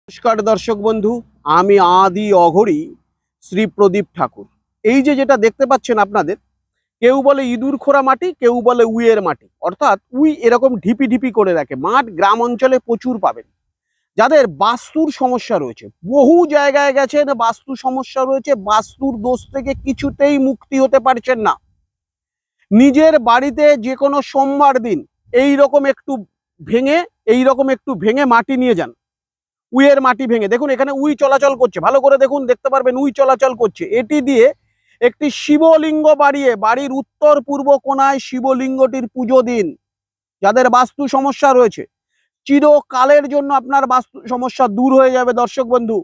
নমস্কার দর্শক বন্ধু, আমি আদি অঘরী শ্রী প্রদীপ ঠাকুর। এই যে যেটা দেখতে পাচ্ছেন আপনাদের, কেউ বলে ইঁদুর খোঁড়া মাটি, কেউ বলে উইয়ের মাটি, অর্থাৎ উই এরকম ঢিপি ঢিপি করে রাখে। মাঠ গ্রাম অঞ্চলে প্রচুর পাবেন। যাদের বাস্তুর সমস্যা রয়েছে, বহু জায়গায় গেছেন, বাস্তু সমস্যা রয়েছে, বাস্তুর দোষ থেকে কিছুতেই মুক্তি হতে পারছেন না। নিজের বাড়িতে যে কোনো সোমবার দিন এইরকম একটু ভেঙে মাটি নিয়ে যান। উইয়ের মাটি ভেঙে দেখুন, এখানে উই চলাচল করছে, ভালো করে দেখুন, দেখতে পারবেন উই চলাচল করছে। এটি দিয়ে একটি শিবলিঙ্গ বাড়িয়ে বাড়ির উত্তর পূর্ব কোণায় শিবলিঙ্গটির পুজো দিন। যাদের বাস্তু সমস্যা রয়েছে, চিরকালের জন্য আপনার বাস্তু সমস্যা দূর হয়ে যাবে। দর্শক বন্ধু,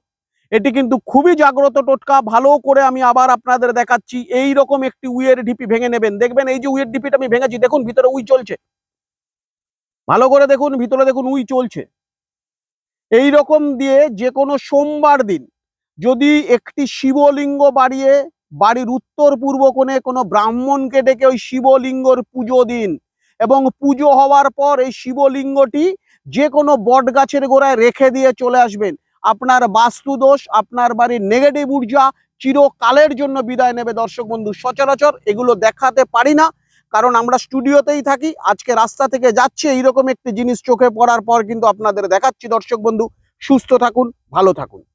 এটি কিন্তু খুবই জাগ্রত টোটকা। ভালো করে আমি আবার আপনাদের দেখাচ্ছি। এই রকম একটি উইয়ের ঢিপি ভেঙে নেবেন। দেখবেন এই যে উইয়ের ঢিপিটা আমি ভেঙেছি, দেখুন ভিতরে উই চলছে, ভালো করে দেখুন, ভিতরে দেখুন উই চলছে। এই রকম দিয়ে যে কোনো সোমবার দিন যদি একটি শিবলিঙ্গ বাড়িয়ে বাড়ির উত্তর পূর্ব কোণে কোনো ব্রাহ্মণকে ডেকে ওই শিবলিঙ্গর পুজো দিন, এবং পুজো হওয়ার পর এই শিবলিঙ্গটি যে কোনো বট গাছের গোড়ায় রেখে দিয়ে চলে আসবেন। আপনার বাস্তু দোষ, আপনার বাড়ির নেগেটিভ ঊর্জা চিরকালের জন্য বিদায় নেবে। দর্শক বন্ধু, সচরাচর এগুলো দেখাতে পারি না, কারণ আমরা স্টুডিওতেই থাকি। আজকে রাস্তা থেকে যাচ্ছে, এইরকম একটি জিনিস চোখে পড়ার পর কিন্তু আপনাদের দেখাচ্ছি। দর্শক বন্ধু, সুস্থ থাকুন, ভালো থাকুন।